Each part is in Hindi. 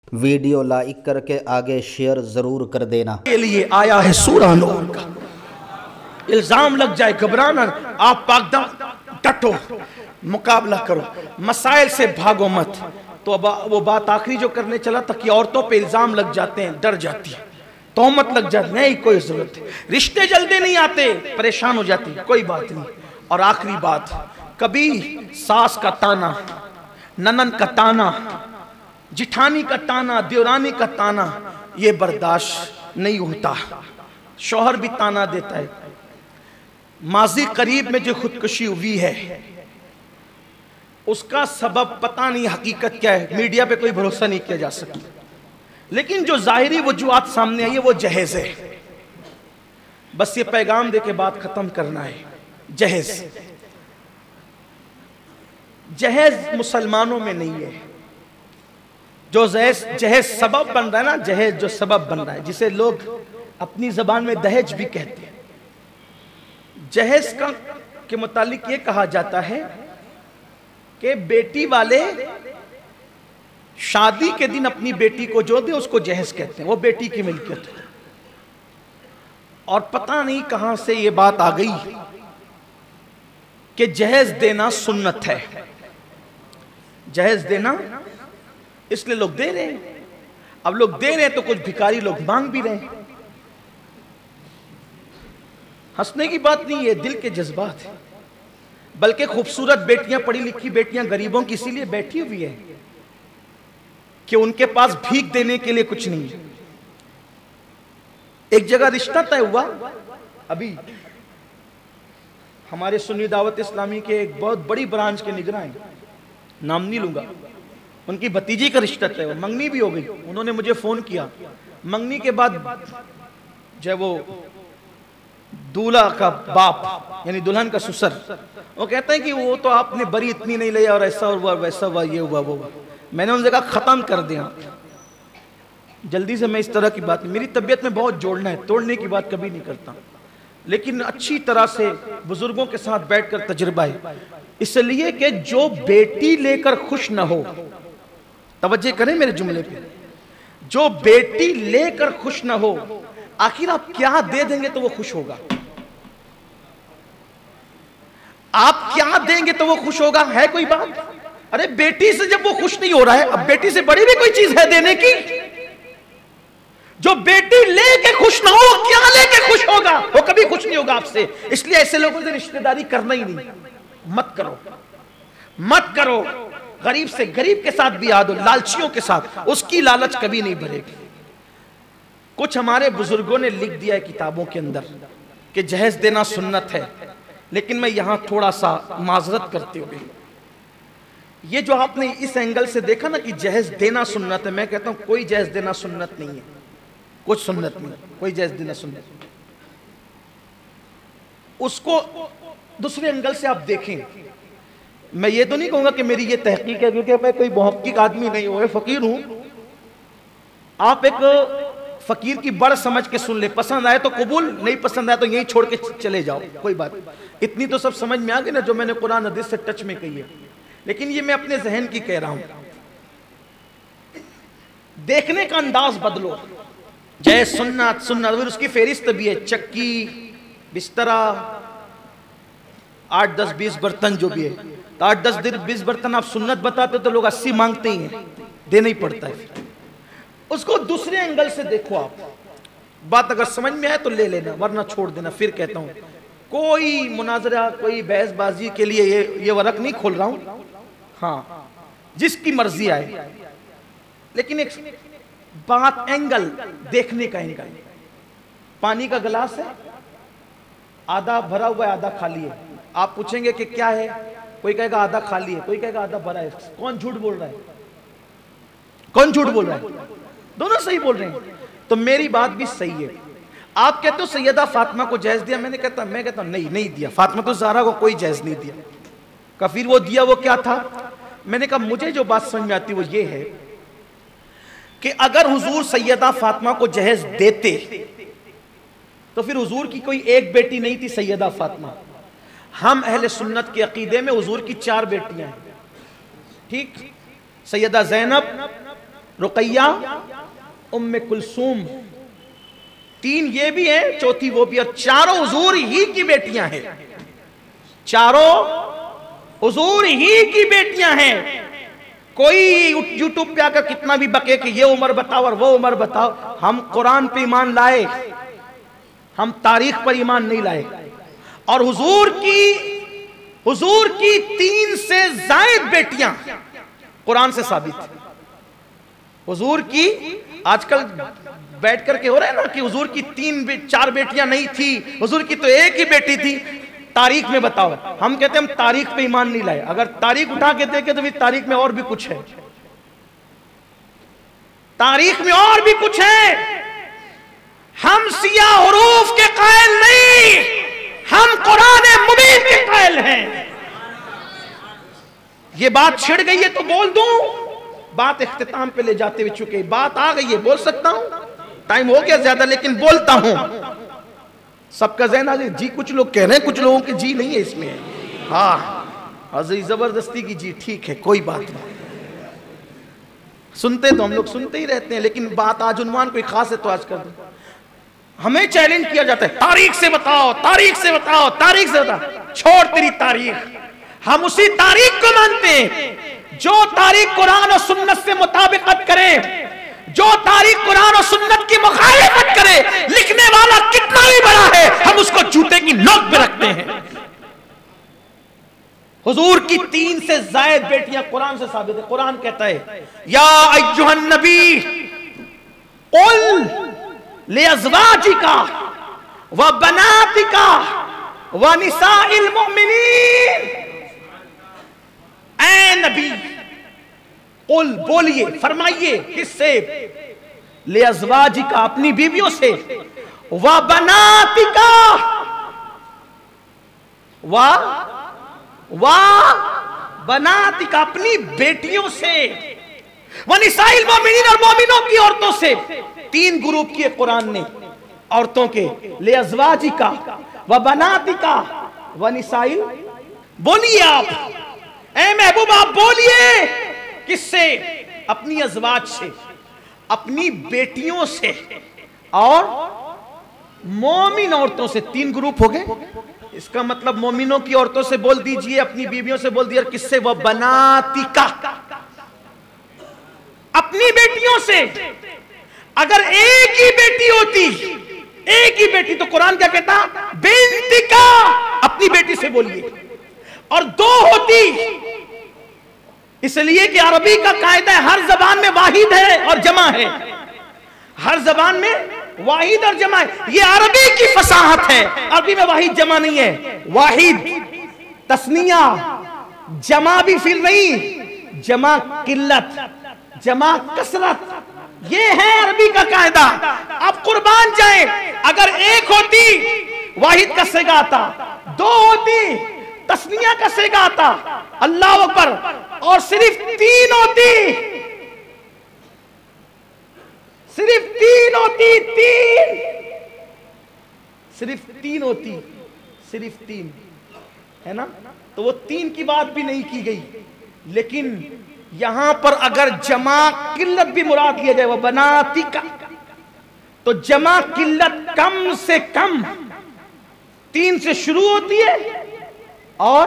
वीडियो लाइक करके आगे शेयर जरूर कर देना। के लिए आया है सूरह नूर का। इल्जाम लग जाए घबराना, आप पाकदम डटो, मुकाबला करो, मसाइल से भागो मत। तो अब वो बात आखिरी जो करने चला था कि औरतों पे इल्जाम लग जाते हैं, डर जाती है, तोहमत लग जाती, नहीं कोई जरूरत है, रिश्ते जल्दी नहीं आते, परेशान हो जाती, कोई बात नहीं। और आखिरी बात, कभी सास का ताना, ननन का ताना, जिठानी का ताना, देवरानी का ताना ये बर्दाश्त नहीं होता। शौहर भी ताना देता है। माजी करीब में जो खुदकुशी हुई है उसका सबब पता नहीं, हकीकत क्या है, मीडिया पे कोई भरोसा नहीं किया जा सकता, लेकिन जो जाहिरी वजूहात सामने आई है वो जहेज है। बस ये पैगाम दे के बात खत्म करना है। जहेज, जहेज मुसलमानों में नहीं है। जो जहेज सबब बन रहा है ना, जहेज जो सबब बन रहा है, जिसे लोग अपनी जबान में दहेज भी कहते हैं। जहेज का के मुतालिक ये कहा जाता है कि बेटी वाले शादी के दिन अपनी बेटी को जो दे उसको जहेज कहते हैं, वो बेटी की मिल्कियत है। और पता नहीं कहां से ये बात आ गई कि जहेज देना सुन्नत है। जहेज देना इसलिए लोग दे रहे हैं। अब लोग दे रहे हैं तो कुछ भिखारी लोग मांग भी रहे हैं। हंसने की बात नहीं है, दिल के जज्बात है। बल्कि खूबसूरत बेटियां, पढ़ी लिखी बेटियां गरीबों की इसीलिए बैठी हुई है कि उनके पास भीख देने के लिए कुछ नहीं है। एक जगह रिश्ता तय हुआ, अभी हमारे सुन्नी दावत इस्लामी के एक बहुत बड़ी ब्रांच के निगरान, नाम नहीं लूंगा, उनकी भतीजी का रिश्ता तय हुआ, मंगनी भी हो गई। उन्होंने मुझे फोन किया, मंगनी के बाद जो वो दूल्हा का बाप यानी दुल्हन का ससुर, वो कहते हैं कि वो तो आपने बरी इतनी नहीं लिया और ऐसा हुआ वैसा हुआ, ये हुआ वो हुआ। मैंने उनसे कहा खत्म कर दिया जल्दी से, मैं इस तरह की बात, मेरी तबीयत में बहुत जोड़ना है, तोड़ने की बात कभी नहीं करता, लेकिन अच्छी तरह से बुजुर्गों के साथ बैठकर तजुर्बा है। इसलिए कि जो बेटी लेकर खुश न हो, तवज्जो करें मेरे जुमले पे, जो बेटी लेकर खुश न हो, आखिर आप क्या दे देंगे तो वो खुश होगा? आप क्या देंगे तो वो खुश होगा? है कोई बात? अरे बेटी से जब वो खुश नहीं हो रहा है, अब बेटी से बड़ी भी कोई चीज है देने की? जो बेटी लेके खुश ना हो, क्या लेके खुश होगा? वो कभी खुश नहीं होगा आपसे। इसलिए ऐसे लोगों से रिश्तेदारी करना ही नहीं, मत करो, मत करो। गरीब से गरीब के साथ भी याद हो, लालचियों के साथ, उसकी लालच कभी नहीं भरेगी। कुछ हमारे बुजुर्गों ने लिख दिया है किताबों के अंदर कि जहेज देना सुन्नत है, लेकिन मैं यहां थोड़ा सा माजरत करते हुए, ये जो आपने इस एंगल से देखा ना कि जहेज देना सुन्नत है, मैं कहता हूं कोई जहेज देना सुन्नत नहीं है, कुछ सुन्नत नहीं, कोई जहेज देना सुन्नत नहीं। उसको दूसरे एंगल से आप देखें। मैं ये तो नहीं कहूंगा कि मेरी ये तहकीक है, क्योंकि मैं कोई मुहक्किक आदमी नहीं हूं, फकीर हूं। आप एक फकीर की बड़ समझ के सुन ले, पसंद आए तो कबूल, नहीं पसंद आए तो यही छोड़ के चले जाओ, कोई बात। इतनी तो सब समझ में आ गई ना जो मैंने कुरान हदीस से टच में कही है, लेकिन ये मैं अपने जहन की कह रहा हूं। देखने का अंदाज बदलो। जय सुन्नत, सुन्नत, उसकी फेरिस्त भी है, चक्की, बिस्तरा, 8 10 20 बर्तन जो भी है, तो 8 10 20 बर्तन आप सुन्नत बताते तो लोग 80 मांगते ही हैं, देना ही पड़ता है। उसको दूसरे एंगल से देखो आप, बात अगर समझ में आए तो ले लेना, वरना छोड़ देना। फिर कहता हूं कोई मुनाजरा, कोई बहसबाजी के लिए ये वर्क नहीं खोल रहा हूं, हाँ जिसकी मर्जी आए, लेकिन एक बात, एंगल देखने का एंगल। पानी का गिलास है, आधा भरा हुआ है आधा खाली है, आप पूछेंगे कि क्या है, कोई कहेगा आधा खाली है, कोई कहेगा आधा भरा है। कौन झूठ बोल रहा है? कौन झूठ बोल रहा है? दोनों सही बोल रहे हैं। तो मेरी बात भी सही है। आप कहते हो सैयदा फातिमा को जहेज दिया, मैं कहता हूं नहीं दिया, फातिमा तो ज़हरा को कोई जहेज नहीं दिया। का फिर वो दिया वो क्या था? मैंने कहा मुझे जो बात समझ में आती वो ये है कि अगर हुजूर सैयदा फातिमा को जहेज देते तो फिर हुजूर की कोई एक बेटी नहीं थी सैयदा फातिमा। हम अहले सुन्नत के अकीदे में हुजूर की 4 बेटियां हैं, ठीक? सैयदा ज़ैनब, रुकैया, उम्मे कुलसूम, 3 ये भी है, चौथी वो भी, और चारों हुजूर ही की बेटियां हैं। चारों हुजूर ही की बेटियां हैं। कोई यूट्यूब पे आकर कितना भी बके कि ये उम्र बताओ और वो उम्र बताओ, हम कुरान पे ईमान लाए, हम तारीख पर ईमान नहीं लाए। और हुजूर की 3 से जायद बेटियां कुरान से साबित है। हुजूर की आजकल बैठ करके हो रहा है ना कि हुजूर की 3-4 बेटियां नहीं थी, हुजूर की तो एक ही बेटी थी, तारीख में बताओ। हम कहते हैं हम तारीख पे ईमान नहीं लाए। अगर तारीख उठा के देखे तो भी तारीख में और भी कुछ है, तारीख में और भी कुछ है। हम सिया हुरूफ के कायल नहीं, हम कुरान मुबीन के कायल हैं। ये बात छिड़ गई है तो बोल दूं, बात इख्तिताम पे ले जाते हुए, चुके बात आ गई है, बोल सकता हूं, टाइम हो गया ज्यादा लेकिन बोलता हूं। सबका ज़हन आ जी, कुछ लोग कह रहे हैं, कुछ लोगों की जी नहीं है इसमें। हाँ, अजी जबरदस्ती की जी, ठीक है, कोई बात नहीं। सुनते तो हम लोग सुनते ही रहते हैं, लेकिन बात आज उन्वान कोई खास है तो आज कर दो। हमें चैलेंज किया जाता है, तारीख से बताओ, तारीख से बताओ, तारीख से बताओ। छोड़ तेरी तारीख, हम उसी तारीख को मानते हैं जो तारीख कुरान और सुन्नत से मुताबिकत करे, जो तारीख कुरान और सुन्नत की मुखालिफत करे, लिखने वाला कितना भी बड़ा है, हम उसको जूते की नोक पे रखते हैं। हुजूर की 3 से जायद बेटियां कुरान से साबित है। कुरान कहता है, या अय्युहन नबी कुल लिअज़वाजिका व बनातिका व निसाइल मुमिनीन। ऐ नबी, कुल बोलिए, फरमाइए, किससे? लिअज़वाजिका, अपनी बीवियों से, व बनातिका, व बनातिका, अपनी बेटियों से, व निसाइल मोमिनीन, और मोमिनों की औरतों से। 3 ग्रुप किए कुरान ने औरतों के, लिअज़वाजिका व बनातिका व निसाइल। बोलिए आप, ऐ महबूब आप बोलिए, किससे? अपनी अज़वाज से, अपनी बेटियों से और मोमिन औरतों से। 3 ग्रुप हो गए। इसका मतलब मोमिनों की औरतों से बोल दीजिए, अपनी बीवियों से बोल दिया, किससे? वह बनातिका, अपनी बेटियों से। अगर एक ही बेटी होती, एक ही बेटी, तो कुरान क्या कहता? बिन्तिका, अपनी बेटी से बोलिए। और 2 होती, इसलिए कि अरबी का कायदा है, हर जबान में वाहिद है और जमा है, हर जबान में वाहिद और जमा है। ये अरबी की फसाहत है, अरबी में वाहिद जमा नहीं है। वाहिद तस्निया, जमा भी फिर नहीं, जमा किल्लत, जमा कसरत, ये है अरबी का कायदा। अब कुर्बान जाए, अगर एक होती वाहिद का सेगा आता, 2 होती तस्निया का सेगा आता, अल्लाह अकबर, और सिर्फ 3 होती, सिर्फ 3 होती, 3, सिर्फ 3 होती, सिर्फ 3 है ना, तो वो 3 की बात भी नहीं की गई। लेकिन यहां पर अगर जमा किल्लत भी मुराद लिया जाए, वह बनाती का, तो जमा किल्लत कम से कम 3 से शुरू होती है और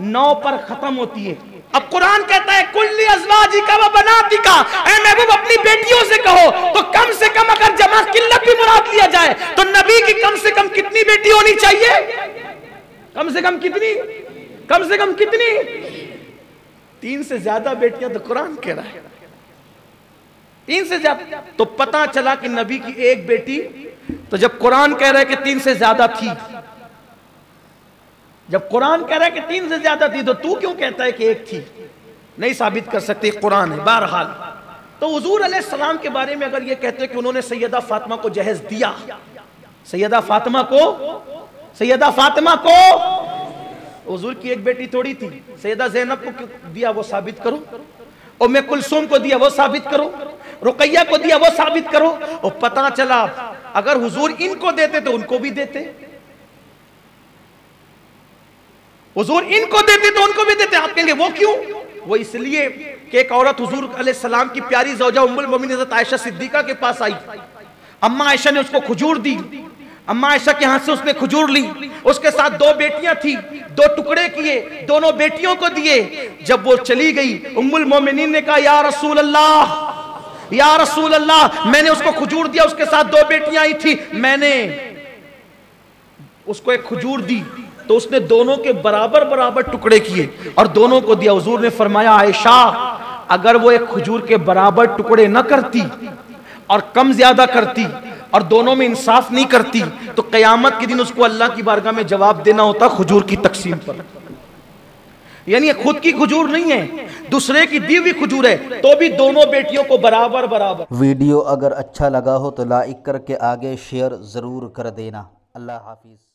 9 पर खत्म होती है। अब कुरान कहता है कुल्ली अज़वाजिका व बनातिका, ऐ महबूब अपनी बेटियों से कहो, तो कम से कम अगर जमा किल्लत भी मुराद लिया जाए तो नबी की कम से कम कितनी बेटी होनी चाहिए? कम से कम कितनी? कम से कम कितनी? 3 से ज्यादा बेटियां तो कुरान कह रहा है, 3 से ज्यादा। तो पता चला कि नबी की एक बेटी, तो जब कुरान कह रहा है कि 3 से ज्यादा थी, जब कुरान कह रहा है कि 3 से ज्यादा थी, तो तू क्यों कहता है कि एक थी? नहीं साबित कर सकते, कुरान है। बहरहाल, तो हुजूर अलैहिस्सलाम के बारे में अगर ये कहते हैं कि उन्होंने सैयदा फातिमा को जहेज दिया, सैयदा फातिमा को हुजूर की एक बेटी थोड़ी थी, सैयदा ज़ैनब को दिया, वो साबित करो। उम्मे कुलसूम को दिया, वो साबित करो। रुकैया को दिया, वो साबित करो। और पता चला अगर हुजूर इनको देते तो उनको भी देते, हुजूर इनको देते तो उनको भी देते। आप कहेंगे वो क्यों? वो इसलिए कि एक औरत हुजूर अलैहिस्सलाम की प्यारी ज़ौजा उम्मुल मोमिनीन हज़रत आयशा सिद्दीक़ा के पास आई। अम्मा आयशा ने उसको खजूर दी। अम्मा आयशा के हाथ से उसने खजूर ली। उसके साथ 2 बेटियां थी, 2 टुकड़े किए, दोनों बेटियों को दिए। जब वो चली गई, उम्मुल मोमिनीन ने कहा, या रसूल अल्लाह, या रसूल अल्लाह, मैंने उसको खजूर दिया, उसके साथ 2 बेटियां आई थी, मैंने उसको एक खजूर दी तो उसने दोनों के बराबर बराबर टुकड़े किए और दोनों को दिया। हुजूर ने फरमाया, आयशा, अगर वो एक खजूर के बराबर टुकड़े न करती और कम ज्यादा करती और दोनों में इंसाफ नहीं करती तो कयामत के दिन उसको अल्लाह की बारगाह में जवाब देना होता खजूर की तकसीम पर। यानी खुद की खजूर नहीं है, दूसरे की दी हुई खजूर है, तो भी दोनों बेटियों को बराबर बराबर। वीडियो अगर अच्छा लगा हो तो लाइक करके आगे शेयर ज़रूर कर देना। अल्लाह हाफिज़।